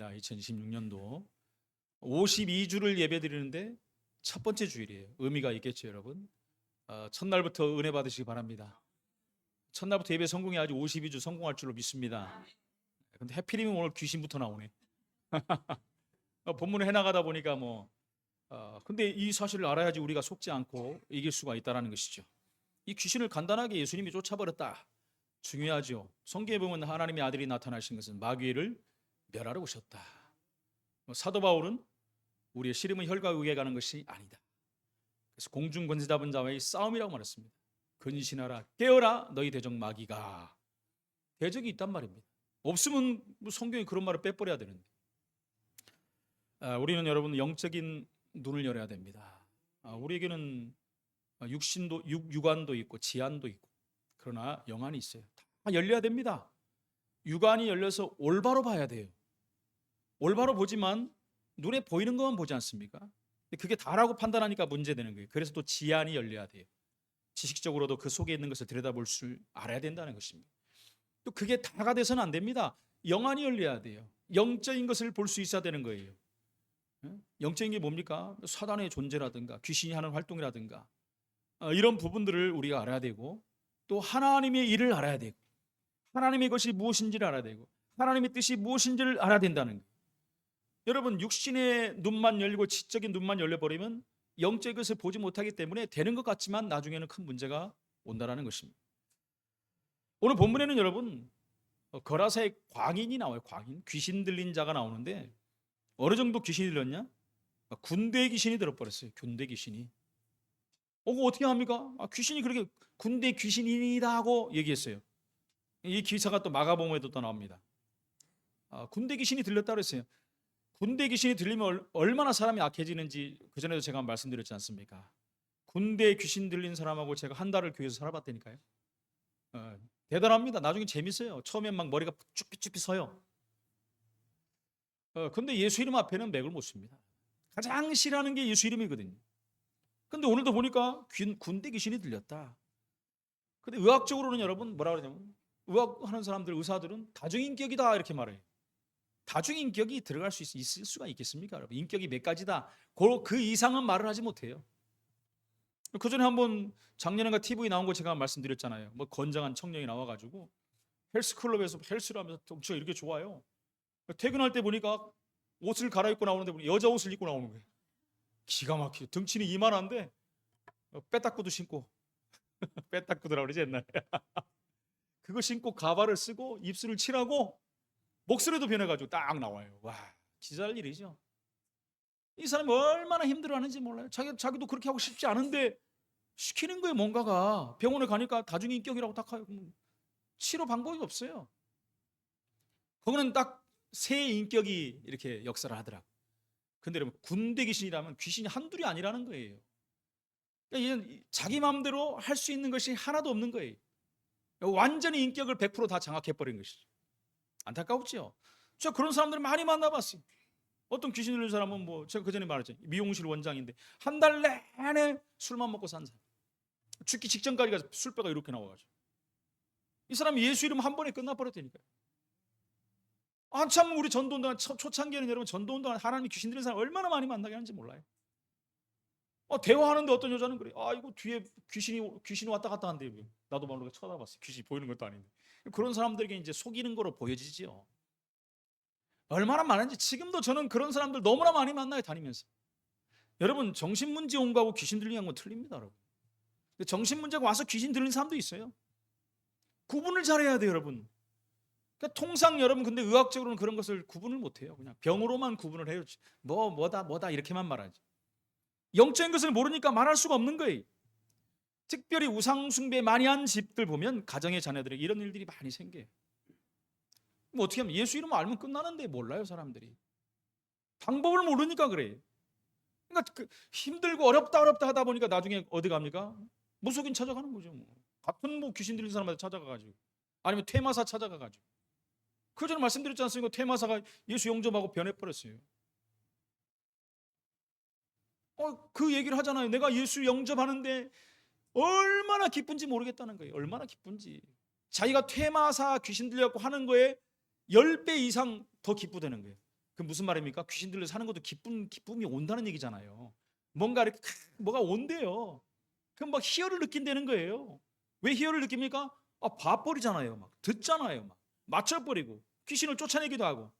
주일입니다. 2026년도 52주를 예배드리는데 첫 번째 주일이에요. 의미가 있겠죠, 여러분. 첫날부터 은혜 받으시기 바랍니다. 첫날부터 예배 성공해야지 52주 성공할 줄로 믿습니다. 근데 해필이면 오늘 귀신부터 나오네. 본문을 해나가다 보니까 근데 이 사실을 알아야지 우리가 속지 않고 이길 수가 있다는 것이죠. 이 귀신을 간단하게 예수님이 쫓아버렸다. 중요하죠. 성경에 보면 하나님의 아들이 나타나신 것은 마귀를 멸하러 오셨다. 사도 바울은 우리의 씨름은 혈과 육에 가는 것이 아니다. 그래서 공중 권세 잡은 자와의 싸움이라고 말했습니다. 근신하라, 깨어라, 너희 대적 마귀가. 대적이 있단 말입니다. 없으면 성경이 그런 말을 빼버려야 되는데. 우리는 여러분 영적인 눈을 열어야 됩니다. 우리에게는 육신도 육안도 있고 지안도 있고 그러나 영안이 있어요. 다 열려야 됩니다. 육안이 열려서 올바로 봐야 돼요. 올바로 보지만 눈에 보이는 것만 보지 않습니까? 그게 다라고 판단하니까 문제되는 거예요. 그래서 또 지안이 열려야 돼요. 지식적으로도 그 속에 있는 것을 들여다볼 줄 알아야 된다는 것입니다. 또 그게 다가 돼서는 안 됩니다. 영안이 열려야 돼요. 영적인 것을 볼 수 있어야 되는 거예요. 영적인 게 뭡니까? 사단의 존재라든가 귀신이 하는 활동이라든가 이런 부분들을 우리가 알아야 되고, 또 하나님의 일을 알아야 되고, 하나님의 것이 무엇인지를 알아야 되고, 하나님의 뜻이 무엇인지를 알아야 된다는 거예요. 여러분, 육신의 눈만 열리고 지적인 눈만 열려버리면 영적인 것을 보지 못하기 때문에 되는 것 같지만 나중에는 큰 문제가 온다는 것입니다. 오늘 본문에는 여러분 거라사의 광인이 나와요. 광인, 귀신 들린 자가 나오는데 어느 정도 귀신이 들렸냐? 군대 귀신이 들어버렸어요. 군대 귀신이. 어떻게 합니까? 귀신이 그렇게 군대 귀신이다 하고 얘기했어요. 이 기사가 또 마가복음에도 또 나옵니다. 군대 귀신이 들렸다 그랬어요. 군대 귀신이 들리면 얼마나 사람이 악해지는지 그전에도 제가 말씀드렸지 않습니까? 군대 귀신 들린 사람하고 제가 한 달을 교회에서 살아봤다니까요. 대단합니다. 나중에 재밌어요. 처음엔 막 머리가 쭈삐쭈삐 서요. 근데 예수 이름 앞에는 맥을 못 씁니다. 가장 싫어하는 게 예수 이름이거든요. 근데 오늘도 보니까 군대 귀신이 들렸다. 근데 의학적으로는 여러분 뭐라 그러냐면, 의학하는 사람들, 의사들은 다중인격이다 이렇게 말해요. 다중인격이 들어갈 수 있을 수가 있겠습니까, 여러분? 인격이 몇 가지다. 그 이상은 말을 하지 못해요. 그 전에 한번 작년인가 TV에 나온 거 제가 말씀드렸잖아요. 건장한 청년이 나와가지고 헬스클럽에서 헬스를 하면서 엄청 이렇게 좋아요. 퇴근할 때 보니까 옷을 갈아입고 나오는데 보니 여자 옷을 입고 나오는 거예요. 기가 막히죠. 덩치는 이만한데 빼딱구도 신고 빼딱구더라고 그러지 옛날에. 그거 신고 가발을 쓰고 입술을 칠하고 목소리도 변해가지고 딱 나와요. 와, 기자할 일이죠. 이 사람이 얼마나 힘들어하는지 몰라요. 자기도 그렇게 하고 싶지 않은데 시키는 거예요. 뭔가가. 병원에 가니까 다중인격이라고 딱 하고 치료 방법이 없어요. 그거는 딱 새 인격이 이렇게 역사를 하더라고. 근데 여러분, 군대 귀신이라면 귀신이 한둘이 아니라는 거예요. 그러니까 자기 마음대로 할 수 있는 것이 하나도 없는 거예요. 완전히 인격을 100% 다 장악해버린 것이죠. 안타깝죠. 제가 그런 사람들을 많이 만나봤어요. 어떤 귀신 들린 사람은 제가 그전에 말했잖아요. 미용실 원장인데 한 달 내내 술만 먹고 산 사람. 죽기 직전까지 가서 술배가 이렇게 나와가지고. 이 사람이 예수 이름 한 번에 끝나버렸다니까요. 한참 우리 전도운동 초창기에는 여러분 전도운동 하나님 귀신 들린 사람 얼마나 많이 만나게 하는지 몰라요. 대화하는데 어떤 여자는 그래. 이거 뒤에 귀신이 왔다 갔다 한대. 나도 모르게 쳐다봤어요. 귀신이 보이는 것도 아닌데. 그런 사람들에게 이제 속이는 거로 보여지지요. 얼마나 많은지 지금도 저는 그런 사람들 너무나 많이 만나요, 다니면서. 여러분, 정신문제 온 거하고 귀신 들리는 건 틀립니다, 여러분. 정신문제가 와서 귀신 들리는 사람도 있어요. 구분을 잘해야 돼요, 여러분. 그러니까 통상 여러분 근데 의학적으로는 그런 것을 구분을 못해요. 그냥 병으로만 구분을 해요. 뭐다 이렇게만 말하지. 영적인 것을 모르니까 말할 수가 없는 거예요. 특별히 우상 숭배 많이 한 집들 보면 가정의 자녀들에게 이런 일들이 많이 생겨요. 어떻게 하면 예수 이름 알면 끝나는데 몰라요, 사람들이. 방법을 모르니까 그래요. 그러니까 힘들고 어렵다 하다 보니까 나중에 어디 갑니까? 무속인 찾아가는 거죠. 같은 귀신 들린 사람한테 찾아가가지고, 아니면 퇴마사 찾아가가지고. 그 전에 말씀드렸지 않습니까? 퇴마사가 예수 영접하고 변해버렸어요. 그 얘기를 하잖아요. 내가 예수 영접하는데 얼마나 기쁜지 모르겠다는 거예요. 얼마나 기쁜지. 자기가 퇴마사 귀신 들려갖고 하는 거에 10배 이상 더 기쁘다는 거예요. 그 무슨 말입니까? 귀신 들려 사는 것도 기쁨이 온다는 얘기잖아요. 뭔가 이렇게 뭐가 온대요. 그럼 막 희열을 느낀다는 거예요. 왜 희열을 느낍니까? 봐버리잖아요. 막 듣잖아요. 막 맞춰버리고 귀신을 쫓아내기도 하고,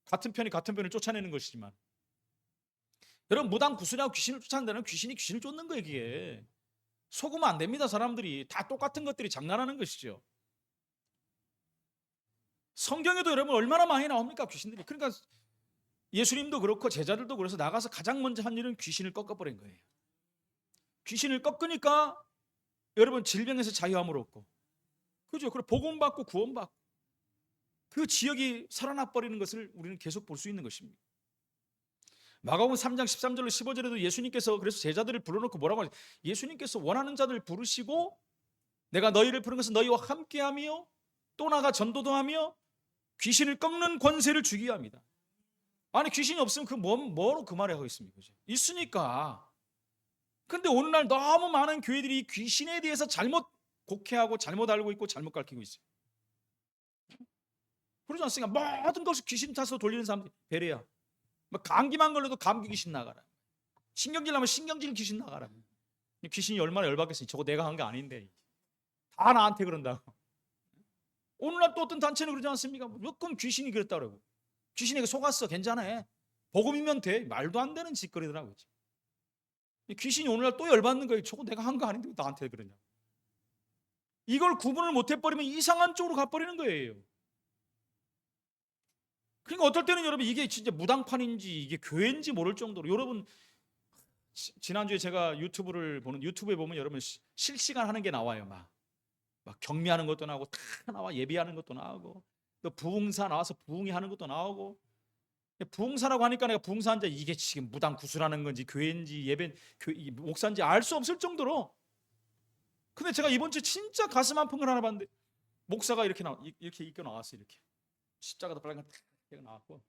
같은 편이 같은 편을 쫓아내는 것이지만, 여러분 무당 구슬하고 귀신을 쫓아낸다는 귀신이 귀신을 쫓는 거예요. 이게 속으면 안 됩니다. 사람들이 다 똑같은 것들이 장난하는 것이죠. 성경에도 여러분 얼마나 많이 나옵니까? 귀신들이. 그러니까 예수님도 그렇고 제자들도 그래서 나가서 가장 먼저 한 일은 귀신을 꺾어버린 거예요. 귀신을 꺾으니까 여러분 질병에서 자유함을 얻고, 그죠? 그리고 복음받고 구원받고 그 지역이 살아나 버리는 것을 우리는 계속 볼 수 있는 것입니다. 마가복음 3장 13절로 15절에도 예수님께서 그래서 제자들을 불러놓고 뭐라고 하죠? 예수님께서 원하는 자들 부르시고 내가 너희를 부른 것은 너희와 함께하며 또 나가 전도도 하며 귀신을 꺾는 권세를 주기 합니다. 아니 귀신이 없으면 뭐로 그 말을 하고 있습니까? 있으니까. 근데 오늘날 너무 많은 교회들이 귀신에 대해서 잘못 곡해하고 잘못 알고 있고 잘못 가르치고 있어요. 그러지 않습니까? 모든 것을 귀신 탓으로 돌리는 사람들이 베레야. 감기만 걸려도 감기 귀신 나가라. 신경질 나면 신경질 귀신 나가라. 귀신이 얼마나 열받겠어요. 저거 내가 한 게 아닌데 다 나한테 그런다고. 오늘날 또 어떤 단체는 그러지 않습니까? 무조건 귀신이 그랬다 그러고, 귀신에게 속았어, 괜찮아, 복음이면 돼. 말도 안 되는 짓거리더라고요. 귀신이 오늘날 또 열받는 거예요. 저거 내가 한 거 아닌데 왜 나한테 그러냐. 이걸 구분을 못 해버리면 이상한 쪽으로 가버리는 거예요. 그러니까 어떨 때는 여러분 이게 진짜 무당판인지 이게 교회인지 모를 정도로, 여러분 지난주에 제가 유튜브에 보면 여러분 실시간 하는 게 나와요. 막 경미하는 것도 나오고 다 나와, 예비하는 것도 나오고, 또 부흥사 나와서 부흥이 하는 것도 나오고. 부흥사라고 하니까 내가 부흥사인지 이게 지금 무당 구슬하는 건지 교회인지 목사인지 알 수 없을 정도로. 근데 제가 이번 주에 진짜 가슴 아픈 걸 하나 봤는데, 목사가 이렇게 입고 나왔어요. 이렇게 십자가도 빨간 딱 나왔고,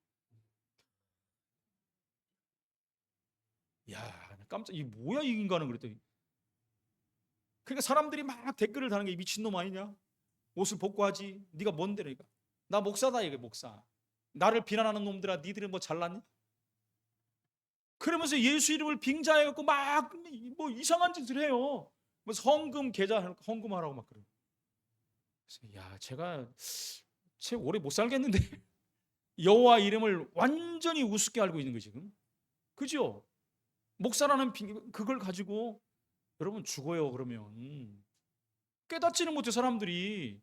야 깜짝, 이 뭐야 이 인간은, 그랬더니 그러니까 사람들이 막 댓글을 다는 게 미친놈 아니냐, 옷을 벗고 하지, 네가 뭔데, 그러니까 나 목사다, 이게 목사. 나를 비난하는 놈들아, 니들은 뭐 잘났냐? 그러면서 예수 이름을 빙자해갖고 막 뭐 이상한 짓을 해요. 뭐 헌금 계좌 헌금하라고 막 그래요. 그래서 야, 제가 오래 못 살겠는데 여호와 이름을 완전히 우습게 알고 있는 거 지금, 그죠? 목사라는 그걸 가지고 여러분 죽어요. 그러면 깨닫지는 못해 사람들이.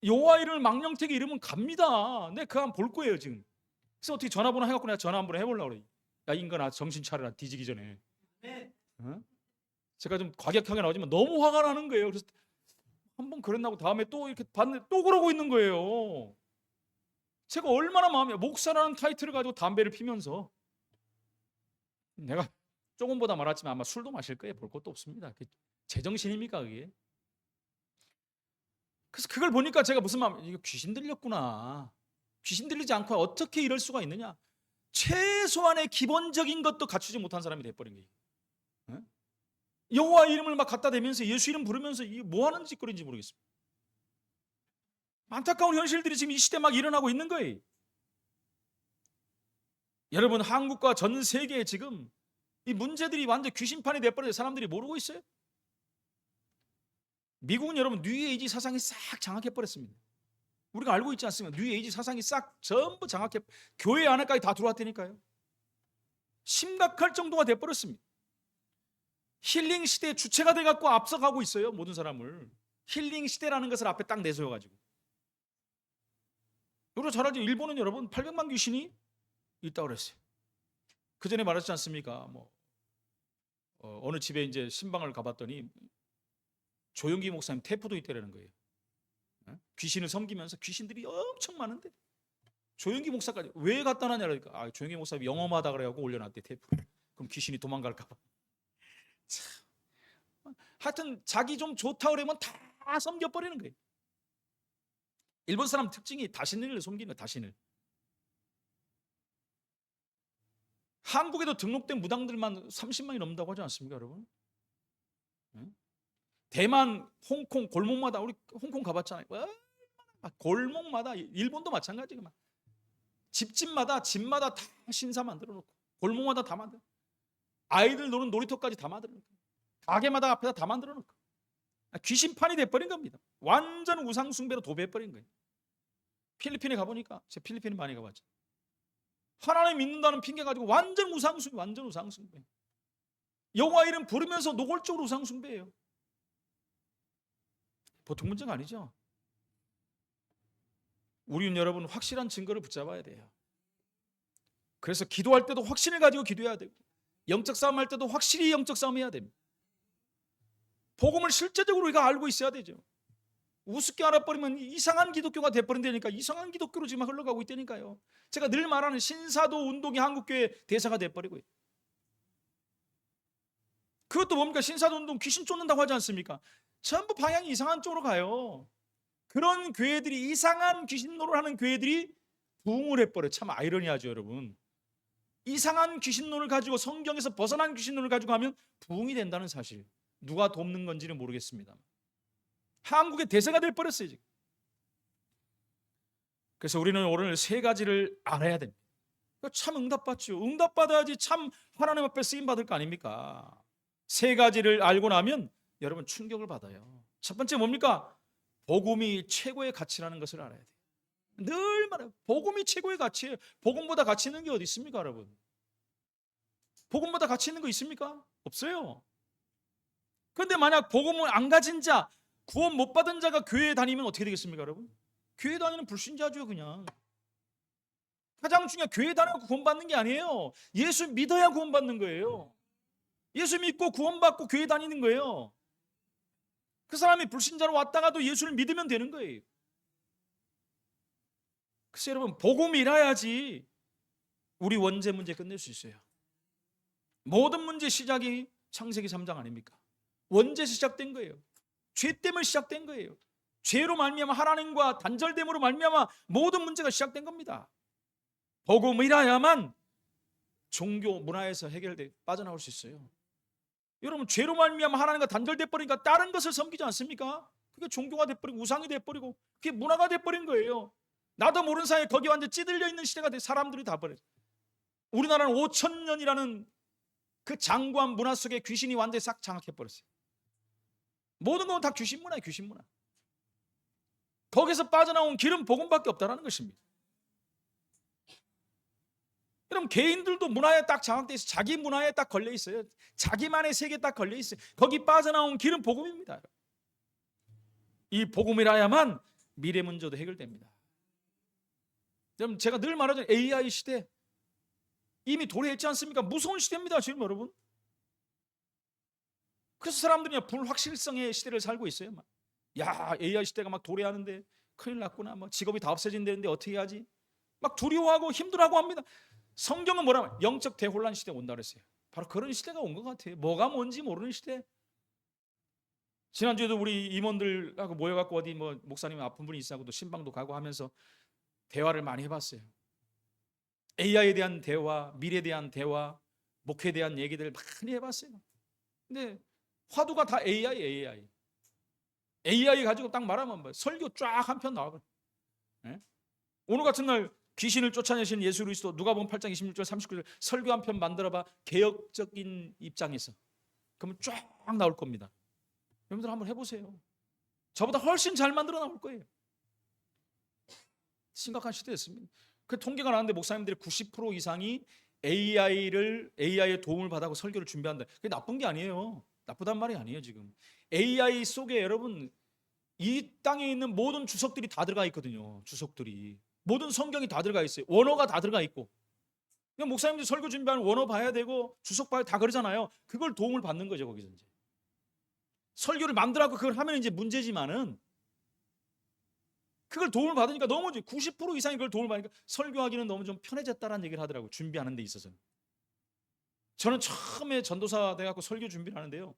여호와 이름을 망령되게 이러면 갑니다. 내 그거 한번 볼 거예요 지금. 그래서 어떻게 전화번호 해갖고 내가 전화 한번 해보려고 그래. 야 인간아, 정신 차려라, 뒤지기 전에. 어? 제가 좀 과격하게 나오지만 너무 화가 나는 거예요. 그래서 한번 그랬나고 다음에 또 이렇게 봤는데 또 그러고 있는 거예요. 제가 얼마나 마음이, 목사라는 타이틀을 가지고 담배를 피면서, 내가 조금보다 말았지만 아마 술도 마실 거예요. 볼 것도 없습니다. 제정신입니까 그게? 그래서 그걸 보니까 제가 무슨 마음, 이거 귀신 들렸구나. 귀신 들리지 않고 어떻게 이럴 수가 있느냐. 최소한의 기본적인 것도 갖추지 못한 사람이 돼버린 거예요. 여호와 이름을 막 갖다 대면서 예수 이름 부르면서 이게 뭐 하는 짓거리인지 모르겠습니다. 안타까운 현실들이 지금 이 시대에 막 일어나고 있는 거예요. 여러분 한국과 전 세계에 지금 이 문제들이 완전 귀신판이 돼버려서 사람들이 모르고 있어요. 미국은 여러분 뉴에이지 사상이 싹 장악해버렸습니다. 우리가 알고 있지 않습니까? 뉴에이지 사상이 싹 전부 장악해, 교회 안에까지 다 들어왔다니까요. 심각할 정도가 돼버렸습니다. 힐링 시대의 주체가 돼갖고 앞서가고 있어요. 모든 사람을. 힐링 시대라는 것을 앞에 딱 내세워가지고. 여러분 잘 알죠? 일본은 여러분 800만 귀신이 있다고 그랬어요. 그 전에 말했지 않습니까? 어느 집에 이제 신방을 가봤더니 조용기 목사님 테프도 있다라는 거예요. 귀신을 섬기면서 귀신들이 엄청 많은데 조용기 목사까지 왜 갖다 놨냐 그러니까, 조용기 목사님이 영험하다 그래갖고 올려놨대, 테프. 그럼 귀신이 도망갈까봐. 참. 하여튼 자기 좀 좋다 그러면 다 섬겨버리는 거예요. 일본 사람 특징이 다신을 섬기는 거예요. 다신을. 한국에도 등록된 무당들만 30만이 넘는다고 하지 않습니까 여러분? 대만, 홍콩 골목마다, 우리 홍콩 가봤잖아요. 골목마다, 일본도 마찬가지고 집마다 다 신사 만들어 놓고, 골목마다 다 만들어, 아이들 노는 놀이터까지 다 만들어 놓고, 가게마다 앞에다 다 만들어 놓고, 귀신판이 돼버린 겁니다. 완전 우상숭배로 도배해버린 거예요. 필리핀에 가보니까, 제 필리핀에 많이 가봤죠. 하나님 믿는다는 핑계 가지고 완전 우상숭배, 완전 우상숭배. 여호와 이름 부르면서 노골적으로 우상숭배예요. 보통 문제가 아니죠. 우리는 여러분 확실한 증거를 붙잡아야 돼요. 그래서 기도할 때도 확신을 가지고 기도해야 되고, 영적 싸움 할 때도 확실히 영적 싸움 해야 됩니다. 복음을 실제적으로 우리가 알고 있어야 되죠. 우습게 알아버리면 이상한 기독교가 돼버린다니까. 이상한 기독교로 지금 흘러가고 있다니까요. 제가 늘 말하는 신사도 운동이 한국교회 대사가 돼버리고요. 그것도 뭡니까? 신사도 운동 귀신 쫓는다고 하지 않습니까? 전부 방향이 이상한 쪽으로 가요. 그런 교회들이, 이상한 귀신 노릇 하는 교회들이 부흥을 해버려요. 참 아이러니하죠, 여러분. 이상한 귀신론을 가지고, 성경에서 벗어난 귀신론을 가지고 하면 부흥이 된다는 사실, 누가 돕는 건지는 모르겠습니다. 한국의 대세가 돼버렸어요 지금. 그래서 우리는 오늘 세 가지를 알아야 됩니다. 참 응답받죠. 응답받아야지 참 하나님 앞에 쓰임받을 거 아닙니까? 세 가지를 알고 나면 여러분 충격을 받아요. 첫 번째 뭡니까? 복음이 최고의 가치라는 것을 알아야 돼요. 늘 말해요. 복음이 최고의 가치예요. 복음보다 가치 있는 게 어디 있습니까, 여러분? 복음보다 가치 있는 거 있습니까? 없어요. 그런데 만약 복음을 안 가진 자, 구원 못 받은 자가 교회에 다니면 어떻게 되겠습니까, 여러분? 교회 다니는 불신자죠, 그냥. 가장 중요한, 교회 다니고 구원 받는 게 아니에요. 예수 믿어야 구원 받는 거예요. 예수 믿고 구원 받고 교회 다니는 거예요. 그 사람이 불신자로 왔다가도 예수를 믿으면 되는 거예요. 그래서 여러분, 복음이라야지 우리 원죄 문제 끝낼 수 있어요. 모든 문제 시작이 창세기 3장 아닙니까? 원죄에서 시작된 거예요. 죄 때문에 시작된 거예요. 죄로 말미암아 하나님과 단절됨으로 말미암아 모든 문제가 시작된 겁니다. 복음이라야만 종교 문화에서 해결돼 빠져나올 수 있어요. 여러분, 죄로 말미암아 하나님과 단절돼 버리니까 다른 것을 섬기지 않습니까? 그게 종교가 돼 버리고 우상이 돼 버리고 그게 문화가 돼 버린 거예요. 나도 모르는 사이에 거기 완전 찌들려 있는 시대가 돼. 사람들이 다 버려요. 우리나라는 5,000년이라는 그 장구한 문화 속에 귀신이 완전히 싹 장악해 버렸어요. 모든 건 다 귀신 문화예요. 귀신 문화. 거기서 빠져나온 길은 복음밖에 없다는 것입니다. 여러분, 개인들도 문화에 딱 장악돼 있어요. 자기 문화에 딱 걸려 있어요. 자기만의 세계에 딱 걸려 있어요. 거기 빠져나온 길은 복음입니다. 이 복음이라야만 미래 문제도 해결됩니다. 여러분, 제가 늘 말하죠. AI 시대 이미 도래했지 않습니까? 무서운 시대입니다, 지금 여러분. 그래서 사람들이 불확실성의 시대를 살고 있어요. 막. 야, AI 시대가 막 도래하는데 큰일 났구나. 뭐 직업이 다 없어진다는데 어떻게 하지? 막 두려워하고 힘들어하고 합니다. 성경은 뭐라면 영적 대혼란 시대 온다 그랬어요. 바로 그런 시대가 온 것 같아요. 뭐가 뭔지 모르는 시대. 지난주에도 우리 임원들하고 모여갖고 어디 뭐 목사님 아픈 분이 있어하고 또 신방도 가고 하면서 대화를 많이 해봤어요. AI에 대한 대화, 미래에 대한 대화, 목회에 대한 얘기들 많이 해봤어요. 근데 화두가 다 AI 가지고 딱 말하면 뭐 설교 쫙 한 편 나와버려. 예? 오늘 같은 날 귀신을 쫓아내신 예수 그리스도 누가복음 8장 26절 39절 설교 한 편 만들어봐. 개혁적인 입장에서. 그러면 쫙 나올 겁니다. 여러분들 한번 해보세요. 저보다 훨씬 잘 만들어 나올 거예요. 심각한 시대였습니다. 그 통계가 나왔는데 목사님들의 90% 이상이 AI의 도움을 받아서 설교를 준비한다. 그게 나쁜 게 아니에요. 나쁘단 말이 아니에요. 지금 AI 속에 여러분 이 땅에 있는 모든 주석들이 다 들어가 있거든요. 주석들이 모든 성경이 다 들어가 있어요. 원어가 다 들어가 있고. 목사님들 설교 준비하는 원어 봐야 되고 주석 봐야 다 그러잖아요. 그걸 도움을 받는 거죠. 거기서 이제 설교를 만들라고 그걸 하면 이제 문제지만은 그걸 도움을 받으니까 너무 90% 이상이 그걸 도움을 받으니까 설교하기는 너무 좀 편해졌다라는 얘기를 하더라고요. 준비하는 데 있어서는. 저는 처음에 전도사 돼갖고 설교 준비를 하는데요.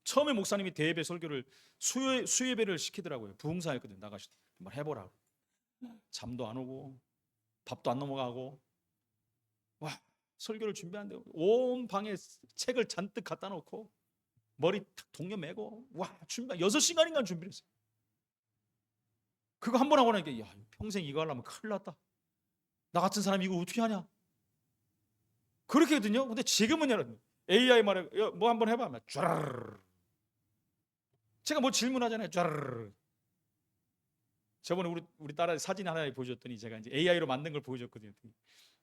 처음에 목사님이 대예배 설교를 수예배를 시키더라고요. 부흥사였거든요. 나가시다. 한번 해보라고. 잠도 안 오고 밥도 안 넘어가고 와 설교를 준비하는데 온 방에 책을 잔뜩 갖다 놓고 머리 탁 동여매고 와 준비 6시간인가 준비를 했어요. 그거 한 번 하고 나니까 야 평생 이거 하려면 큰일 났다. 나 같은 사람이 이거 어떻게 하냐? 그렇게거든요. 근데 지금은 여러분 AI 말에 뭐 한번 해봐. 쫘라르르. 제가 뭐 질문하잖아요. 쫘라르르. 저번에 우리 딸 사진 하나 보여줬더니 제가 이제 AI로 만든 걸 보여줬거든요.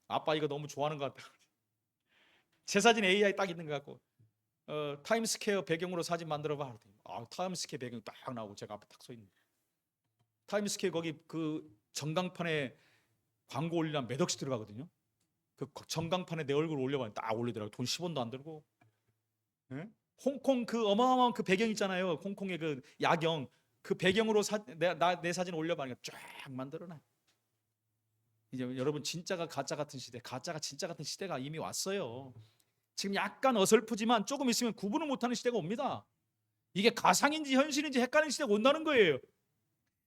아빠 이거 너무 좋아하는 것 같다. 제 사진 AI 딱 있는 것 같고 타임스퀘어 배경으로 사진 만들어봐. 타임스퀘어 배경이 딱 나오고 제가 앞에 딱 서 있는. 타임스퀘어 거기 그 전광판에 광고 올리려면 몇 억씩 들어가거든요. 그 전광판에 내 얼굴 올려봐요. 딱 올리더라고. 돈 10원도 안 들고. 예? 홍콩 그 어마어마한 그 배경 있잖아요. 홍콩의 그 야경 그 배경으로 내 사진 올려봐니까 쫙 만들어놔. 이제 여러분 진짜가 가짜 같은 시대, 가짜가 진짜 같은 시대가 이미 왔어요. 지금 약간 어설프지만 조금 있으면 구분을 못하는 시대가 옵니다. 이게 가상인지 현실인지 헷갈리는 시대가 온다는 거예요.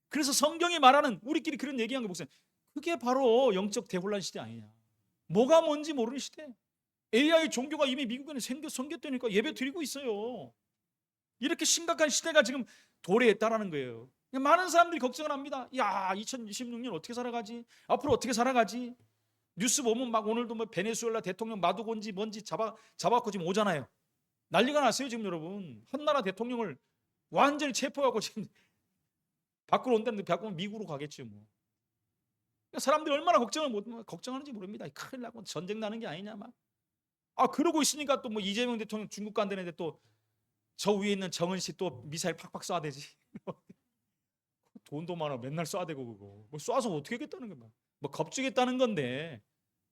그래서 성경이 말하는 우리끼리 그런 얘기한 거 보세요. 그게 바로 영적 대혼란 시대 아니냐. 뭐가 뭔지 모르는 시대. AI 종교가 이미 미국에는 생겼다니까 예배 드리고 있어요. 이렇게 심각한 시대가 지금 도래했다라는 거예요. 많은 사람들이 걱정을 합니다. 야, 2026년 어떻게 살아가지? 앞으로 어떻게 살아가지? 뉴스 보면 막 오늘도 뭐 베네수엘라 대통령 마두곤지 뭔지 잡아갖고 지금 오잖아요. 난리가 났어요 지금 여러분. 한 나라 대통령을 완전히 체포하고 지금 밖으로 온다는데 밖으로 미국으로 가겠죠 뭐. 사람들이 얼마나 걱정하는지 모릅니다. 큰일 나고 전쟁 나는 게 아니냐 막. 그러고 있으니까 또 뭐 이재명 대통령 중국 간다는데 또 저 위에 있는 정은 씨 또 미사일 팍팍 쏴야 되지. 돈도 많아 맨날 쏴야 되고 그거 뭐 쏴서 어떻게 하겠다는 거야. 뭐 겁주겠다는 건데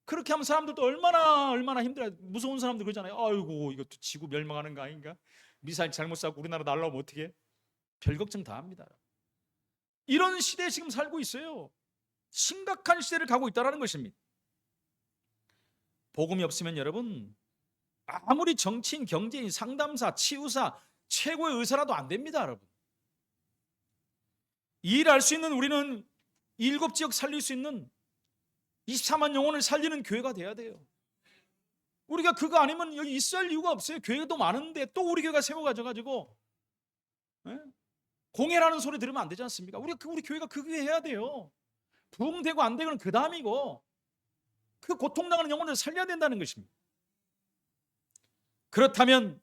그렇게 하면 사람들도 얼마나 힘들어요. 무서운 사람들 그러잖아요. 아이고 이거 지구 멸망하는 거 아닌가? 미사일 잘못 쏴고 우리나라 날라오면 어떻게? 별 걱정 다 합니다. 이런 시대에 지금 살고 있어요. 심각한 시대를 가고 있다는 것입니다. 복음이 없으면 여러분 아무리 정치인, 경제인, 상담사, 치유사, 최고의 의사라도 안 됩니다. 여러분. 일할 수 있는 우리는 7지역 살릴 수 있는 24만 영혼을 살리는 교회가 돼야 돼요. 우리가 그거 아니면 여기 있어야 할 이유가 없어요. 교회도 많은데 또 우리 교회가 세워가지고 공예라는 소리 들으면 안 되지 않습니까? 우리 교회가 그 교회 해야 돼요. 부흥되고 안 되고는 그 다음이고 그 고통당하는 영혼을 살려야 된다는 것입니다. 그렇다면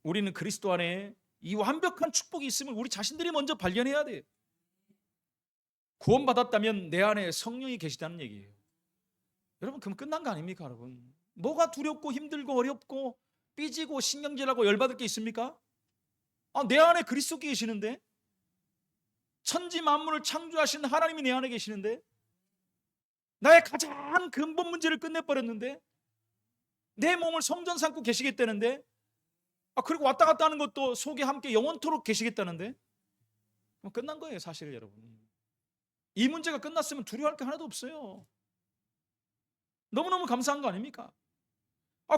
우리는 그리스도 안에 이 완벽한 축복이 있음을 우리 자신들이 먼저 발견해야 돼요. 구원받았다면 내 안에 성령이 계시다는 얘기예요. 여러분 그럼 끝난 거 아닙니까 여러분? 뭐가 두렵고 힘들고 어렵고 삐지고 신경질하고 열받을 게 있습니까? 내 안에 그리스도께 계시는데 천지 만물을 창조하신 하나님이 내 안에 계시는데 나의 가장 근본 문제를 끝내버렸는데 내 몸을 성전 삼고 계시겠다는데 그리고 왔다 갔다 하는 것도 속에 함께 영원토록 계시겠다는데 끝난 거예요 사실 여러분. 이 문제가 끝났으면 두려워할 게 하나도 없어요. 너무너무 감사한 거 아닙니까?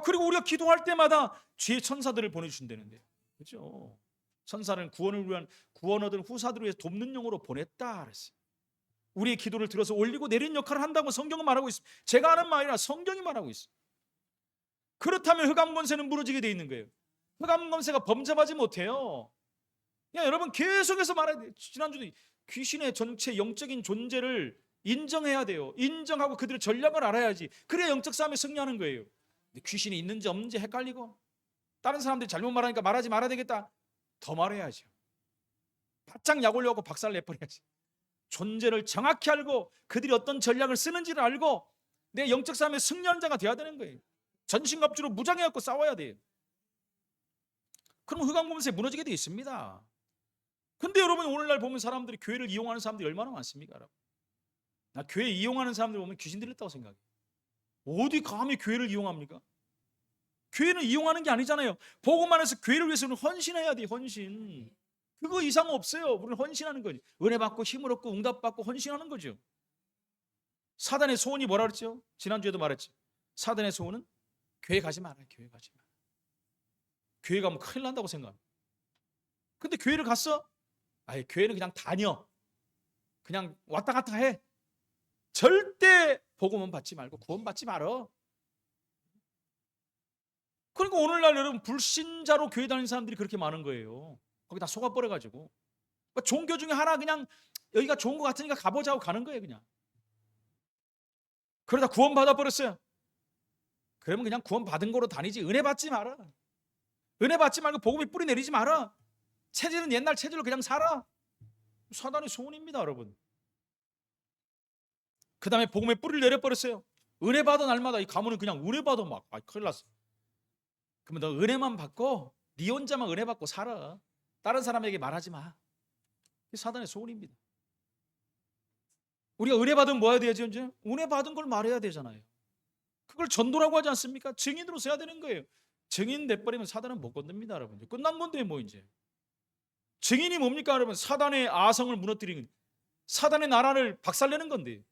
그리고 우리가 기도할 때마다 주의 천사들을 보내주신다는데 그렇죠? 천사는 구원을 위한 구원 얻은 후사들을 위해서 돕는 용으로 보냈다 그랬어요. 우리의 기도를 들어서 올리고 내리는 역할을 한다고 성경은 말하고 있습니다. 제가 하는 말이 아니라 성경이 말하고 있어요. 그렇다면 흑암 권세는 무너지게 돼 있는 거예요. 흑암 권세가 범접하지 못해요. 여러분 계속해서 말해야 돼요. 지난주도 귀신의 전체 영적인 존재를 인정해야 돼요. 인정하고 그들의 전략을 알아야지. 그래야 영적 싸움에 승리하는 거예요. 근데 귀신이 있는지 없는지 헷갈리고 다른 사람들이 잘못 말하니까 말하지 말아야 되겠다. 더 말해야죠. 바짝 약 올려갖고 박살 내버려야지. 존재를 정확히 알고 그들이 어떤 전략을 쓰는지를 알고 내 영적 싸움에 승리하는 자가 돼야 되는 거예요. 전신갑주로 무장해갖고 싸워야 돼요. 그럼 흑암 권세 무너지게 돼 있습니다. 근데 여러분 오늘날 보면 사람들이 교회를 이용하는 사람들이 얼마나 많습니까? 여러분? 나 교회 이용하는 사람들 보면 귀신 들렸다고 생각해요. 어디 감히 교회를 이용합니까? 교회는 이용하는 게 아니잖아요. 복음만 해서 교회를 위해서는 헌신해야 돼요. 헌신. 그거 이상 없어요. 우리는 헌신하는 거지. 은혜 받고 힘을 얻고 응답 받고 헌신하는 거죠. 사단의 소원이 뭐라 그랬죠? 지난주에도 말했죠. 사단의 소원은 교회 가지 마라. 교회 가지 마라. 교회 가면 큰일 난다고 생각합니다. 근데 교회를 갔어? 교회는 그냥 다녀. 그냥 왔다 갔다 해. 절대 복음은 받지 말고 구원 받지 말어. 그러니까 오늘날 여러분 불신자로 교회 다니는 사람들이 그렇게 많은 거예요. 거기 다 속아버려가지고 종교 중에 하나 그냥 여기가 좋은 것 같으니까 가보자 하고 가는 거예요. 그냥 그러다 구원 받아버렸어요. 그러면 그냥 구원 받은 거로 다니지 은혜 받지 마라. 은혜 받지 말고 복음에 뿌리 내리지 마라. 체질은 옛날 체질로 그냥 살아. 사단의 소원입니다, 여러분. 그 다음에 복음에 뿌리를 내려버렸어요. 은혜 받은 날마다 이 가문은 그냥 은혜 받아 막 큰일 났어. 그러면 너 은혜만 받고 네 혼자만 은혜 받고 살아. 다른 사람에게 말하지 마. 이게 사단의 소원입니다. 우리가 은혜 받으면 뭐 해야 되지? 이제 은혜 받은 걸 말해야 되잖아요. 그걸 전도라고 하지 않습니까? 증인으로 써야 되는 거예요. 증인 내버리면 사단은 못 건듭니다, 여러분. 끝난 건데 뭐 이제. 증인이 뭡니까, 여러분? 사단의 아성을 무너뜨리는, 사단의 나라를 박살내는 건데.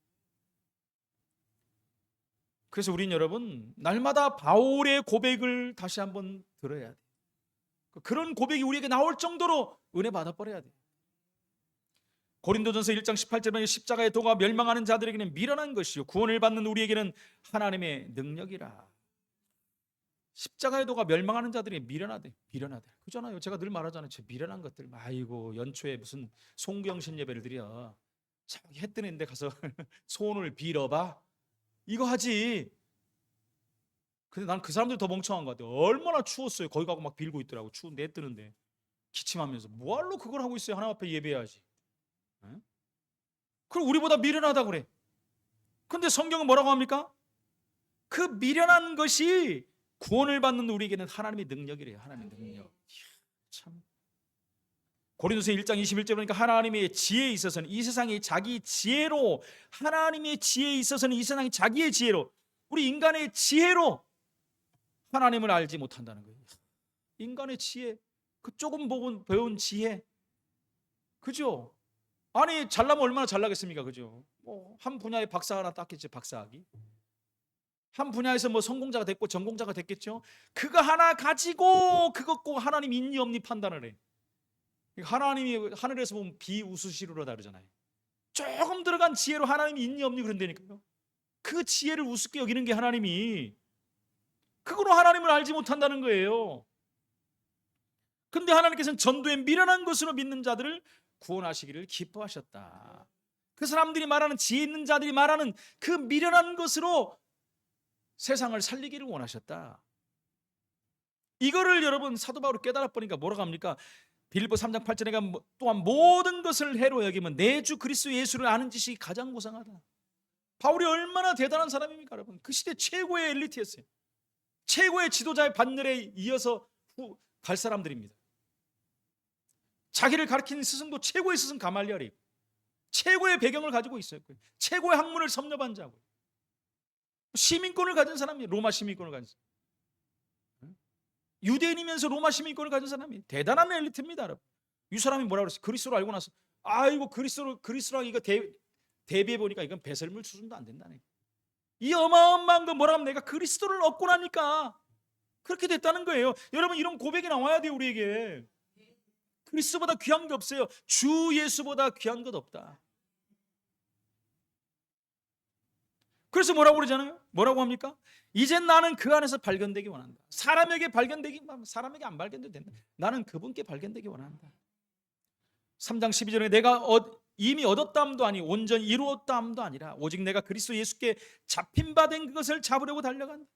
그래서 우린 여러분 날마다 바울의 고백을 다시 한번 들어야 돼. 그런 고백이 우리에게 나올 정도로 은혜 받아버려야 돼. 고린도전서 1장 18절에 십자가의 도가 멸망하는 자들에게는 미련한 것이요 구원을 받는 우리에게는 하나님의 능력이라. 십자가의 도가 멸망하는 자들이 미련하대. 그잖아요. 제가 늘 말하잖아요. 저 미련한 것들. 아이고 연초에 무슨 송구영신 예배를 드려. 저기 해 뜨는 데 가서 소원을 빌어봐. 이거 하지. 근데 난 그 사람들 더 멍청한 것 같아요. 얼마나 추웠어요. 거기 가고 막 빌고 있더라고. 추운데 해 뜨는데 기침하면서 뭐하러 그걸 하고 있어요. 하나님 앞에 예배해야지. 그럼 우리보다 미련하다 그래. 근데 성경은 뭐라고 합니까? 그 미련한 것이 구원을 받는 우리에게는 하나님의 능력이래요. 하나님의 능력. 참. 고린도서 1장 21절 보니까 하나님의 지혜에 있어서는 이 세상이 자기 지혜로, 하나님의 지혜에 있어서는 이 세상이 자기의 지혜로, 우리 인간의 지혜로 하나님을 알지 못한다는 거예요. 인간의 지혜, 그 조금 배운 지혜, 그죠? 아니 잘나면 얼마나 잘나겠습니까, 그죠? 뭐 한 분야에 박사 하나 땄겠지, 박사학위. 한 분야에서 뭐 성공자가 됐고 전공자가 됐겠죠. 그거 하나 가지고 그것 꼭 하나님 있니 없니 판단을 해. 하나님이 하늘에서 보면 비우수시루로 다르잖아요. 조금 들어간 지혜로 하나님이 있니 없니 그런다니까요. 그 지혜를 우습게 여기는 게 하나님이, 그거로 하나님을 알지 못한다는 거예요. 근데 하나님께서는 전도에 미련한 것으로 믿는 자들을 구원하시기를 기뻐하셨다. 그 사람들이 말하는, 지혜 있는 자들이 말하는 그 미련한 것으로 세상을 살리기를 원하셨다. 이거를 여러분 사도 바울이 깨달아 보니까 뭐라고 합니까? 빌립보 3장 8절에 또한 모든 것을 해로 여기면 내 주 그리스도 예수를 아는 지식이 가장 고상하다. 바울이 얼마나 대단한 사람입니까, 여러분? 그 시대 최고의 엘리트였어요. 최고의 지도자의 반열에 이어서 갈 사람들입니다. 자기를 가르치는 스승도 최고의 스승 가말리엘이 최고의 배경을 가지고 있었고요. 최고의 학문을 섭렵한 자고, 시민권을 가진 사람이, 로마 시민권을 가진 사람, 유대인이면서 로마 시민권을 가진 사람이 대단한 엘리트입니다, 여러분. 이 사람이 뭐라고 그랬어요? 그리스도를 알고 나서 아이고 그리스도랑 이거 대비해 보니까 이건 배설물 수준도 안 된다네. 이 어마어마한 거 뭐라 하면 내가 그리스도를 얻고 나니까 그렇게 됐다는 거예요. 여러분 이런 고백이 나와야 돼요, 우리에게. 그리스도보다 귀한 게 없어요. 주 예수보다 귀한 것 없다. 그래서 뭐라고 그러잖아요? 뭐라고 합니까? 이젠 나는 그 안에서 발견되기 원한다. 사람에게 안 발견돼도 된다. 나는 그분께 발견되기 원한다. 3장 12절에 내가 이미 얻었다함도 아니 온전히 이루었다함도 아니라 오직 내가 그리스도 예수께 잡힌 바 된 그것을 잡으려고 달려간다.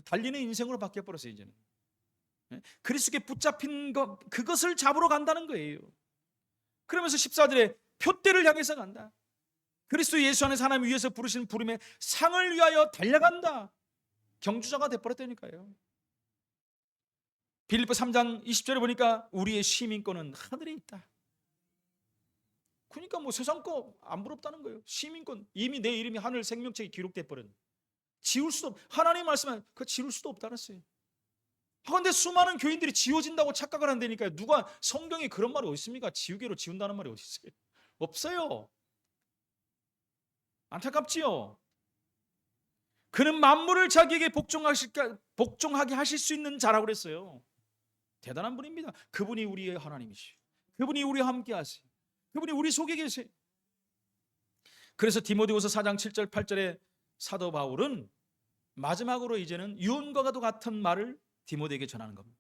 달리는 인생으로 바뀌어버렸어요. 이제는 그리스도께 붙잡힌 것, 그것을 잡으러 간다는 거예요. 그러면서 14절에 표대를 향해서 간다. 그리스도 예수 안에서 하나님 위에서 부르신 부름의 상을 위하여 달려간다. 경주자가 돼버렸다니까요. 빌립보 3장 20절에 보니까 우리의 시민권은 하늘에 있다. 그러니까 뭐 세상 거 안 부럽다는 거예요. 시민권, 이미 내 이름이 하늘 생명책에 기록돼 버렸네. 지울 수도 없, 하나님 말씀은 그 지울 수도 없다는 거예요. 그런데 수많은 교인들이 지워진다고 착각을 한다니까요. 누가 성경에 그런 말이 어디 있습니까? 지우개로 지운다는 말이 어디 있어요? 없어요. 안타깝지요. 그는 만물을 자기에게 복종하게 하실 수 있는 자라고 그랬어요. 대단한 분입니다. 그분이 우리의 하나님이시오. 그분이 우리와 함께 하세요. 그분이 우리 속에 계세요. 그래서 디모데후서 4장 7절 8절에 사도 바울은 마지막으로 이제는 유언과도 같은 말을 디모데에게 전하는 겁니다.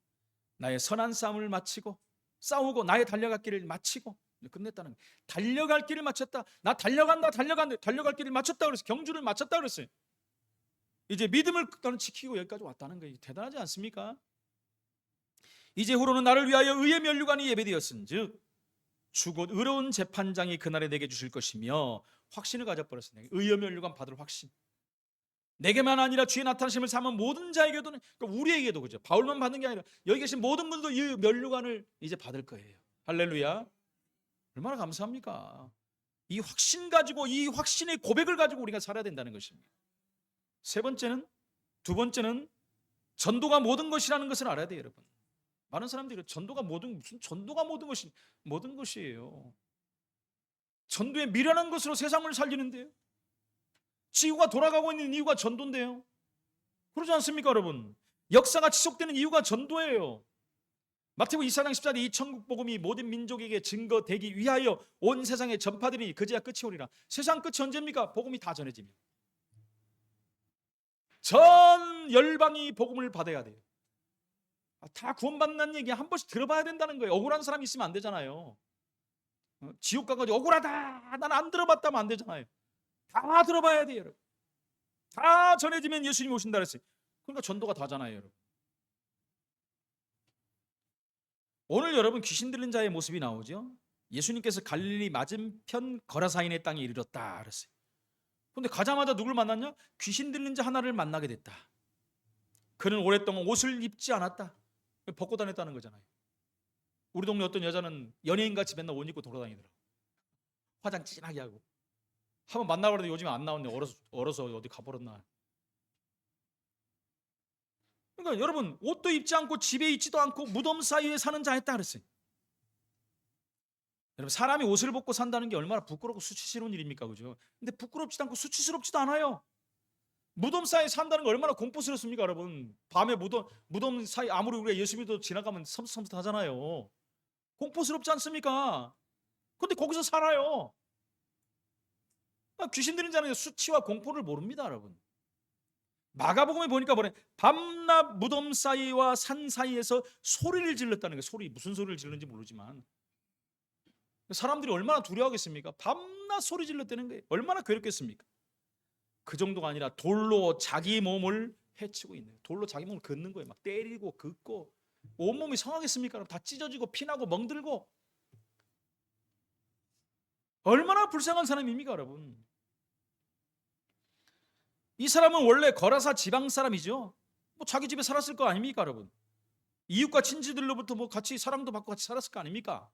나의 선한 싸움을 마치고 싸우고 나의 달려갔기를 마치고 끝냈다는 거예요. 달려갈 길을 마쳤다. 나 달려간다. 달려갈 길을 마쳤다 그랬어요. 경주를 마쳤다 그랬어요. 이제 믿음을 나는 지키고 여기까지 왔다는 거예요. 대단하지 않습니까? 이제후로는 나를 위하여 의의 면류관이 예배되었은즉 주 곧 의로운 재판장이 그날에 내게 주실 것이며 확신을 가져버렸어요. 의의 면류관 받을 확신. 내게만 아니라 주의 나타나심을 삼은 모든 자에게도, 그러니까 우리에게도, 그죠? 바울만 받는 게 아니라 여기 계신 모든 분도 이 면류관을 이제 받을 거예요. 할렐루야. 얼마나 감사합니까? 이 확신 가지고, 이 확신의 고백을 가지고 우리가 살아야 된다는 것입니다. 두 번째는 전도가 모든 것이라는 것을 알아야 돼요, 여러분. 많은 사람들이 전도가 무슨 전도가 모든 것이에요. 전도에 미련한 것으로 세상을 살리는데요. 지구가 돌아가고 있는 이유가 전도인데요. 그러지 않습니까, 여러분? 역사가 지속되는 이유가 전도예요. 마태복음 24장 14절에 이 천국 복음이 모든 민족에게 증거되기 위하여 온 세상에 전파되리니 그제야 끝이 오리라. 세상 끝이 언제입니까? 복음이 다 전해지면. 전 열방이 복음을 받아야 돼요. 다 구원받는 얘기 한 번씩 들어봐야 된다는 거예요. 억울한 사람이 있으면 안 되잖아요. 지옥 가가지고 억울하다, 난 안 들어봤다면 안 되잖아요. 다 들어봐야 돼요, 여러분. 다 전해지면 예수님이 오신다 그랬어요. 그러니까 전도가 다잖아요, 여러분. 오늘 여러분 귀신 들린 자의 모습이 나오죠. 예수님께서 갈릴리 맞은편 거라사인의 땅에 이르렀다 그랬어요. 그런데 가자마자 누굴 만났냐? 귀신 들린 자 하나를 만나게 됐다. 그는 오랫동안 옷을 입지 않았다. 벗고 다녔다는 거잖아요. 우리 동네 어떤 여자는 연예인같이 맨날 옷 입고 돌아다니더라고. 화장 진하게 하고. 한번 만나고 그래도 요즘에 안 나오네. 얼어서 어디 가버렸나. 그러니까 여러분, 옷도 입지 않고 집에 있지도 않고 무덤 사이에 사는 자였다 그랬어요. 여러분, 사람이 옷을 벗고 산다는 게 얼마나 부끄럽고 수치스러운 일입니까, 그죠? 근데 부끄럽지도 않고 수치스럽지도 않아요. 무덤 사이에 산다는 게 얼마나 공포스럽습니까, 여러분? 밤에 무덤 사이 아무리 우리가 예수 믿어도 지나가면 섬찟하잖아요. 공포스럽지 않습니까? 근데 거기서 살아요. 귀신 들린 자는 수치와 공포를 모릅니다, 여러분. 마가복음에 보니까 뭐래? 밤낮 무덤 사이와 산 사이에서 소리를 질렀다는 거예요. 소리, 무슨 소리를 질렀는지 모르지만 사람들이 얼마나 두려워하겠습니까? 밤낮 소리 질렀다는 거예요. 얼마나 괴롭겠습니까? 그 정도가 아니라 돌로 자기 몸을 해치고 있는 거예요. 돌로 자기 몸을 긋는 거예요. 막 때리고 긋고 온몸이 상하겠습니까? 다 찢어지고 피나고 멍들고 얼마나 불쌍한 사람입니까, 여러분? 이 사람은 원래 거라사 지방 사람이죠. 뭐 자기 집에 살았을 거 아닙니까, 여러분? 이웃과 친지들로부터 뭐 같이 사랑도 받고 같이 살았을 거 아닙니까?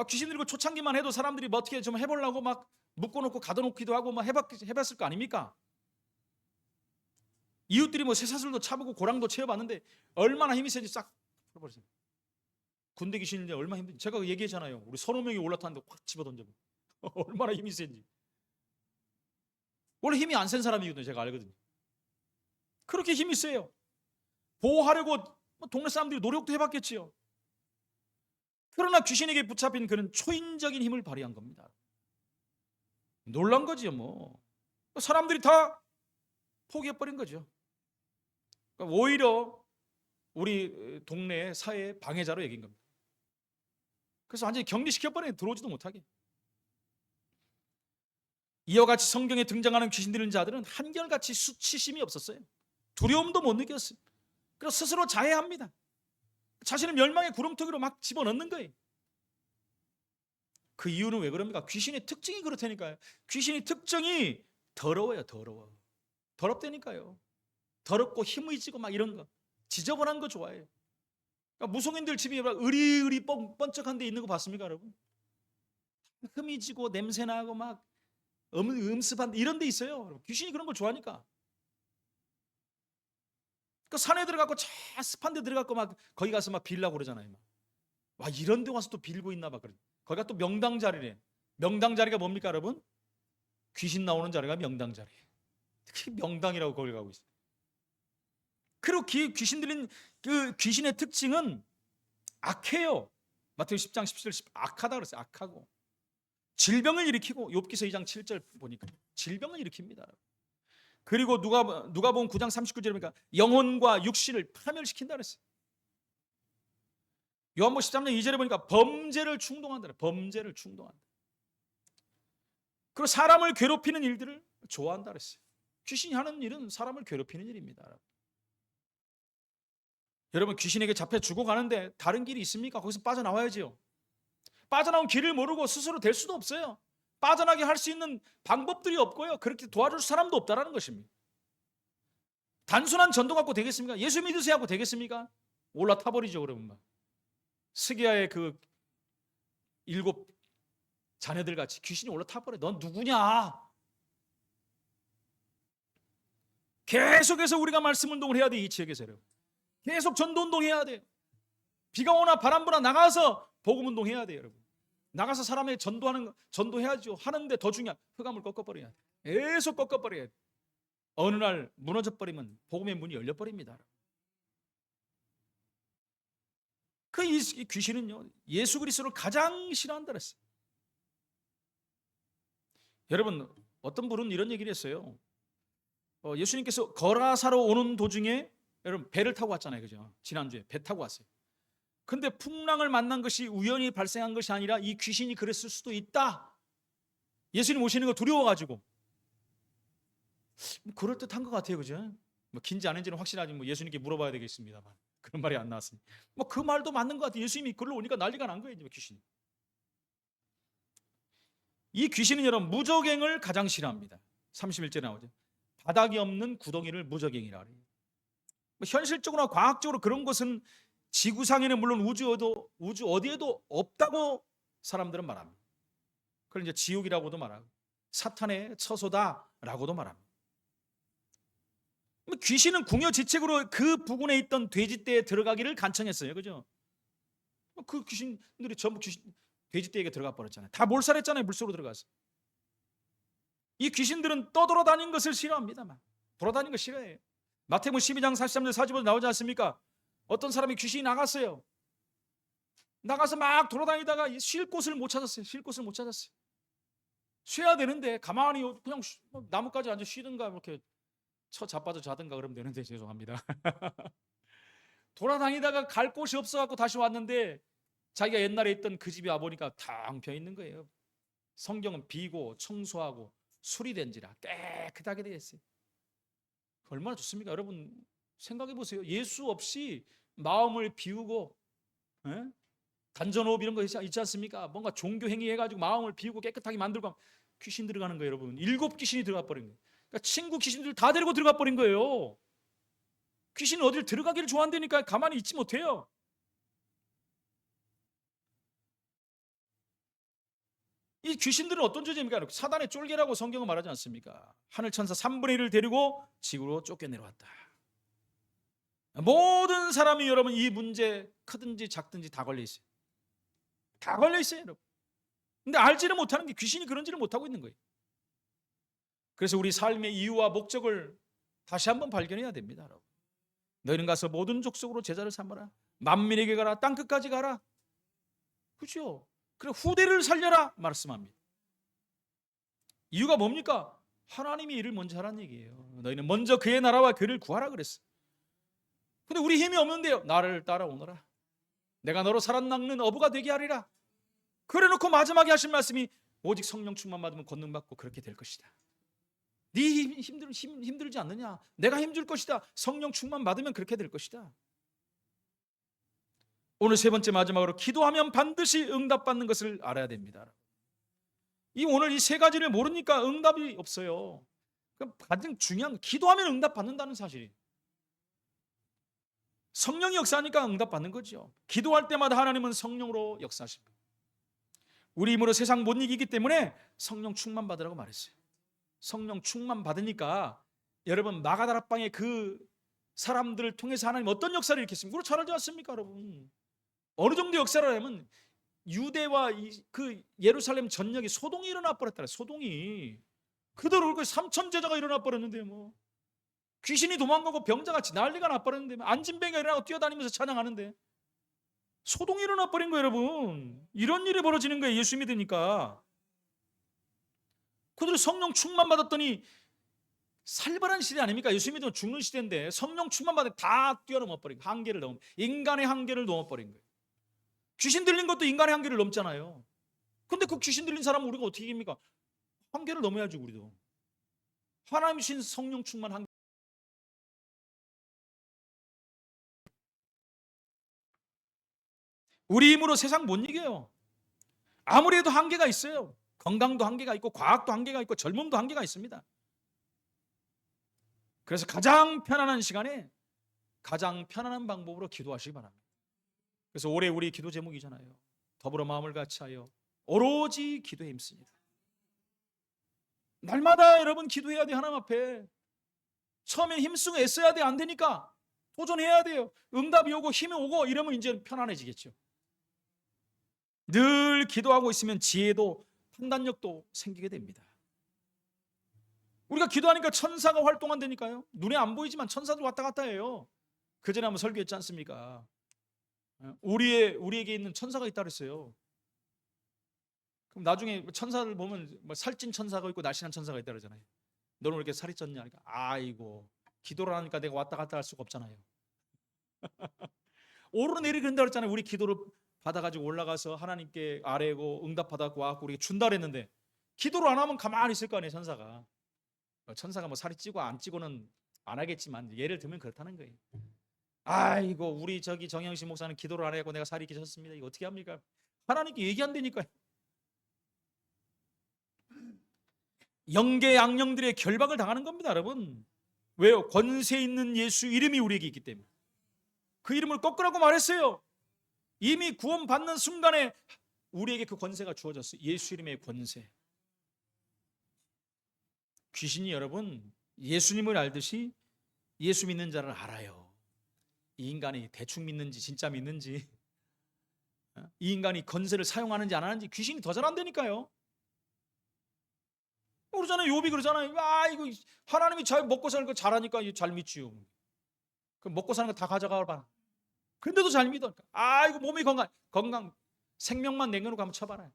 귀신 들고 초창기만 해도 사람들이 뭐 어떻게 좀 해보려고 막 묶어놓고 가둬놓기도 하고 막 해봤을 거 아닙니까? 이웃들이 뭐 쇠사슬도 차보고 고랑도 채워봤는데 얼마나 힘이 세지 싹 풀어버렸어요. 군대 귀신인데 얼마나 힘든지 제가 얘기했잖아요. 우리 서너 명이 올라탔는데 확 집어던져버려. 얼마나 힘이 센지. 원래 힘이 안 센 사람이거든요. 제가 알거든요. 그렇게 힘이 세요. 보호하려고 동네 사람들이 노력도 해봤겠지요. 그러나 귀신에게 붙잡힌 그는 초인적인 힘을 발휘한 겁니다. 놀란 거지요, 뭐. 사람들이 다 포기해버린 거죠. 그러니까 오히려 우리 동네 사회 방해자로 여긴 겁니다. 그래서 완전히 격리시켜버려요. 들어오지도 못하게. 이와 같이 성경에 등장하는 귀신 들린 자들은 한결같이 수치심이 없었어요. 두려움도 못 느꼈어요. 그래서 스스로 자해합니다. 자신을 멸망의 구름토기로 막 집어넣는 거예요. 그 이유는 왜 그럽니까? 귀신의 특징이 그렇다니까요. 귀신의 특징이 더러워요. 더럽다니까요. 더럽고 힘이 지고 막 이런 거, 지저분한 거 좋아해요. 그러니까 무속인들 집이 막 으리으리 번쩍한 데 있는 거 봤습니까, 여러분? 흠이 지고 냄새 나고 막 음습한 이런 데 있어요. 귀신이 그런 걸 좋아하니까. 그 산에 들어가고 차 습한 데 들어가고 막 거기 가서 막 빌라고 그러잖아요. 와, 이런 데 와서 또 빌고 있나 봐. 거기가 또 명당 자리래. 명당 자리가 뭡니까, 여러분? 귀신 나오는 자리가 명당 자리예요. 특히 명당이라고 거기 가고 있어요. 그리고 귀신 들린 그 귀신의 특징은 악해요. 마태복음 10장 17절 악하다 그랬어요. 악하고 질병을 일으키고 욥기서 2장 7절 보니까 질병을 일으킵니다. 그리고 누가복음 9장 39절에 보니까 영혼과 육신을 파멸시킨다 그랬어요. 요한복음 13장 2절에 보니까 범죄를 충동한다. 범죄를 충동한다. 그리고 사람을 괴롭히는 일들을 좋아한다 그랬어요. 귀신이 하는 일은 사람을 괴롭히는 일입니다. 여러분, 귀신에게 잡혀 죽어가는데 다른 길이 있습니까? 거기서 빠져나와야지요. 빠져나온 길을 모르고 스스로 될 수도 없어요. 빠져나게 할 수 있는 방법들이 없고요. 그렇게 도와줄 사람도 없다라는 것입니다. 단순한 전도 갖고 되겠습니까? 예수 믿으세요 하고 되겠습니까? 올라타버리죠. 그러면 막 스기야의 그 7 자녀들 같이 귀신이 올라타버려. 넌 누구냐? 계속해서 우리가 말씀 운동을 해야 돼. 이 지역에서 여러분. 계속 전도 운동해야 돼요. 비가 오나 바람 부나 나가서 복음 운동해야 돼요. 여러분. 나가서 사람에게 전도해야죠. 하는데 더 중요한 흑암을 꺾어버려야 돼. 계속 꺾어버려야 돼. 어느 날 무너져버리면 복음의 문이 열려버립니다. 그 이 귀신은요, 예수 그리스도를 가장 싫어한다 그랬어요. 여러분, 어떤 분은 이런 얘기를 했어요. 예수님께서 거라사로 오는 도중에 여러분 배를 타고 왔잖아요. 그죠? 지난주에 배 타고 왔어요. 근데 풍랑을 만난 것이 우연히 발생한 것이 아니라 이 귀신이 그랬을 수도 있다. 예수님 오시는 거 두려워가지고. 그럴듯한 것 같아요. 그죠? 뭐 긴지 아닌지는 확실하지 뭐 예수님께 물어봐야 되겠습니다만 그런 말이 안 나왔으니 뭐 그 말도 맞는 것 같아요. 예수님이 글로 오니까 난리가 난 거예요. 귀신이. 이 귀신은 여러분 무적행을 가장 싫어합니다. 31절에 나오죠. 바닥이 없는 구덩이를 무적행이라 그래요. 뭐 현실적으로나 과학적으로 그런 것은 지구상에는 물론 우주 어디에도 없다고 사람들은 말합니다. 그걸 이제 지옥이라고도 말하고 사탄의 처소다라고도 말합니다. 귀신은 궁여지책으로 그 부근에 있던 돼지떼에 들어가기를 간청했어요. 그죠? 그 귀신들이 전부 돼지떼에게 들어가 버렸잖아요. 다 몰살했잖아요. 물속으로 들어가서. 이 귀신들은 떠돌아다니는 것을 싫어합니다. 돌아다니는 거 싫어해요. 마태복음 12장 43절 45절 나오지 않습니까? 어떤 사람이 귀신이 나갔어요. 나가서 막 돌아다니다가 쉴 곳을 못 찾았어요. 쉴 곳을 못 찾았어요. 쉬어야 되는데 가만히 그냥 나뭇가지 앉아 쉬든가 이렇게 자빠져 자든가 그러면 되는데 죄송합니다. 돌아다니다가 갈 곳이 없어갖고 다시 왔는데 자기가 옛날에 있던 그 집에 와보니까 텅 비어 있는 거예요. 성경은 비고 청소하고 수리된지라 깨끗하게 되어 있어요. 얼마나 좋습니까? 여러분 생각해 보세요. 예수 없이 마음을 비우고 단전호흡 이런 거 있지 않습니까? 뭔가 종교 행위 해가지고 마음을 비우고 깨끗하게 만들고 귀신 들어가는 거예요. 여러분 7 귀신이 들어가 버린 거예요. 그러니까 친구 귀신들 다 데리고 들어가 버린 거예요. 귀신은 어딜 들어가기를 좋아한다니까 가만히 있지 못해요. 이 귀신들은 어떤 존재입니까? 사단의 쫄개라고 성경은 말하지 않습니까? 하늘 천사 3분의 1을 데리고 지구로 쫓겨내려왔다. 모든 사람이 여러분 이 문제 크든지 작든지 다 걸려 있어요. 다 걸려 있어요, 여러분. 근데 알지를 못하는 게 귀신이 그런지를 못하고 있는 거예요. 그래서 우리 삶의 이유와 목적을 다시 한번 발견해야 됩니다, 여러분. 너희는 가서 모든 족속으로 제자를 삼아라. 만민에게 가라. 땅끝까지 가라. 그렇죠? 그리고 후대를 살려라 말씀합니다. 이유가 뭡니까? 하나님이 일을 먼저 하라는 얘기예요. 너희는 먼저 그의 나라와 그를 구하라 그랬어. 근데 우리 힘이 없는데요. 나를 따라오너라. 내가 너로 살아남는 어부가 되게 하리라. 그래놓고 마지막에 하신 말씀이 오직 성령 충만 받으면 권능 받고 그렇게 될 것이다. 네 힘들지 않느냐? 내가 힘줄 것이다. 성령 충만 받으면 그렇게 될 것이다. 오늘 세 번째 마지막으로 기도하면 반드시 응답받는 것을 알아야 됩니다. 오늘 이 세 가지를 모르니까 응답이 없어요. 그럼 가장 중요한 기도하면 응답받는다는 사실이. 성령이 역사하니까 응답받는 거죠. 기도할 때마다 하나님은 성령으로 역사하십니다. 우리 힘으로 세상 못 이기기 때문에 성령 충만 받으라고 말했어요. 성령 충만 받으니까 여러분 마가다락방의 그 사람들을 통해서 하나님 어떤 역사를 일으켰습니까? 우리 잘 알지 않습니까, 여러분? 어느 정도 역사를 하면 유대와 그 예루살렘 전역에 소동이 일어나 버렸다. 소동이 그대로 3천 제자가 일어나 버렸는데 뭐 귀신이 도망가고 병자같이 난리가 나 버렸는데 안진뱅이가 일어나고 뛰어다니면서 찬양하는데 소동이 일어나 버린 거예요, 여러분. 이런 일이 벌어지는 거예요, 예수 믿으니까. 그들이 성령 충만 받았더니 살벌한 시대 아닙니까? 예수 믿으면 죽는 시대인데 성령 충만 받아 다 뛰어넘어 버린 거예요. 한계를 넘어 인간의 한계를 넘어 버린 거예요. 귀신 들린 것도 인간의 한계를 넘잖아요. 근데 그 귀신 들린 사람은 우리가 어떻게 이깁니까? 한계를 넘어야지. 우리도 하나님 주신 성령 충만 한계. 우리 힘으로 세상 못 이겨요. 아무리 해도 한계가 있어요. 건강도 한계가 있고 과학도 한계가 있고 젊음도 한계가 있습니다. 그래서 가장 편안한 시간에 가장 편안한 방법으로 기도하시기 바랍니다. 그래서 올해 우리 기도 제목이잖아요. 더불어 마음을 같이하여 오로지 기도에 힘씁니다. 날마다 여러분 기도해야 돼요. 하나님 앞에. 처음에 힘쓰고 애써야 돼. 안 되니까 도전해야 돼요. 응답이 오고 힘이 오고 이러면 이제 편안해지겠죠. 늘 기도하고 있으면 지혜도 판단력도 생기게 됩니다. 우리가 기도하니까 천사가 활동한다니까요. 눈에 안 보이지만 천사들 왔다 갔다 해요. 그전에 한번 설교했지 않습니까? 우리에게 있는 천사가 있다 그랬어요. 그럼 나중에 천사를 보면 뭐 살찐 천사가 있고 날씬한 천사가 있다 그러잖아요. 너는 왜 이렇게 살이 쪘냐? 그러니까 아이고 기도를 하니까 내가 왔다 갔다 할 수가 없잖아요. 오르내리기 그런다 그랬잖아요. 우리 기도를 받아가지고 올라가서 하나님께 아뢰고 응답받았고 와갖고 우리가 준다 그랬는데 기도를 안 하면 가만히 있을 거 아니에요. 천사가 뭐 살이 찌고 안 찌고는 안 하겠지만 예를 들면 그렇다는 거예요. 아이고 우리 저기 정영신 목사는 기도를 안 하고 내가 살이 찌셨습니다. 이거 어떻게 합니까? 하나님께 얘기한다니까요. 영계 양령들의 결박을 당하는 겁니다, 여러분. 왜요? 권세 있는 예수 이름이 우리에게 있기 때문에. 그 이름을 꺾으라고 말했어요. 이미 구원받는 순간에 우리에게 그 권세가 주어졌어요. 예수 이름의 권세. 귀신이 여러분 예수님을 알듯이 예수 믿는 자를 알아요. 이 인간이 대충 믿는지 진짜 믿는지, 이 인간이 권세를 사용하는지 안 하는지 귀신이 더 잘 안다니까요. 그러잖아요. 욥이 그러잖아요. 아 이거 하나님이 잘 먹고 사는 거 잘하니까 잘 믿지요. 그럼 먹고 사는 거 다 가져가 봐. 근데도 잘 믿어. 아 이거 몸이 건강 생명만 내놓고 한번 쳐봐라.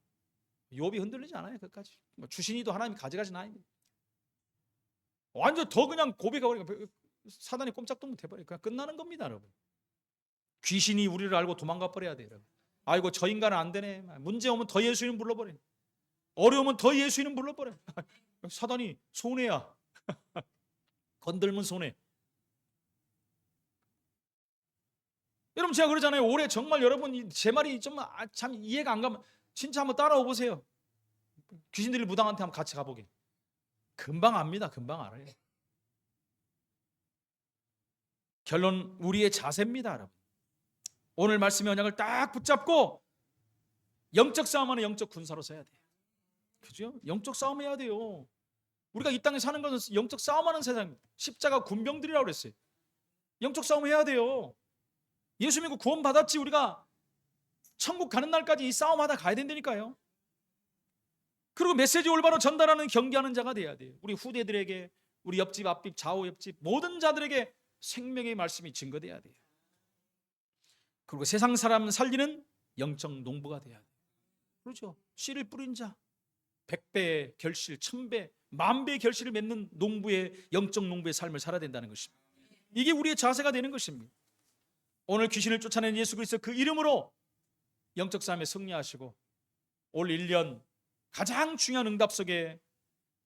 욥이 흔들리지 않아요. 끝까지. 주신이도 하나님이 가져가진 않아요. 완전 더 그냥 고백해 버리니까 사단이 꼼짝도 못 해버려요. 그냥 끝나는 겁니다, 여러분. 귀신이 우리를 알고 도망가 버려야 돼요, 여러분. 아이고 저 인간은 안 되네. 문제 오면 더 예수 이름 불러버려. 어려우면 더 예수 이름 불러버려. 사단이 손해야. 건들면 손해. 여러분 제가 그러잖아요. 올해 정말 여러분 제 말이 좀 참 이해가 안 가면 진짜 한번 따라와 보세요. 귀신들이 무당한테 한번 같이 가보게. 금방 압니다. 금방 알아요. 결론 우리의 자세입니다, 여러분. 오늘 말씀의 언약을 딱 붙잡고 영적 싸움하는 영적 군사로 서야 돼요. 그죠? 영적 싸움 해야 돼요. 우리가 이 땅에 사는 것은 영적 싸움하는 세상, 십자가 군병들이라고 그랬어요. 영적 싸움 해야 돼요. 예수 믿고 구원 받았지 우리가 천국 가는 날까지 이 싸움하다 가야 된다니까요. 그리고 메시지 올바로 전달하는 경계하는 자가 돼야 돼요. 우리 후대들에게, 우리 옆집, 앞집, 좌우, 옆집 모든 자들에게 생명의 말씀이 증거돼야 돼요. 그리고 세상 사람 살리는 영적 농부가 돼야 돼요. 그렇죠? 씨를 뿌린 자, 100배의 결실, 1000배, 10,000배의 결실을 맺는 농부의 영적 농부의 삶을 살아야 된다는 것입니다. 이게 우리의 자세가 되는 것입니다. 오늘 귀신을 쫓아낸 예수 그리스도 그 이름으로 영적 싸움에 승리하시고 올 1년 가장 중요한 응답 속에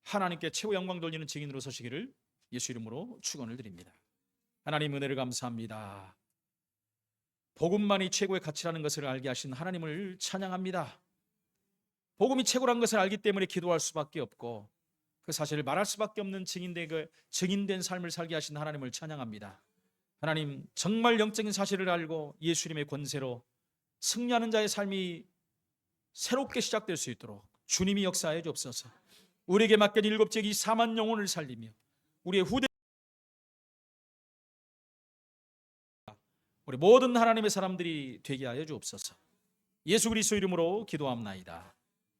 하나님께 최고 영광 돌리는 증인으로 서시기를 예수 이름으로 축원을 드립니다. 하나님 은혜를 감사합니다. 복음만이 최고의 가치라는 것을 알게 하신 하나님을 찬양합니다. 복음이 최고란 것을 알기 때문에 기도할 수밖에 없고 그 사실을 말할 수밖에 없는 증인된 삶을 살게 하신 하나님을 찬양합니다. 하나님 정말 영적인 사실을 알고 예수 이름의 권세로 승리하는 자의 삶이 새롭게 시작될 수 있도록 주님이 역사해 주옵소서. 우리에게 맡긴 7지기 4만 영혼을 살리며 우리의 후대 우리 모든 하나님의 사람들이 되게 하여 주옵소서. 예수 그리스도 이름으로 기도합나이다.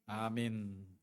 아멘.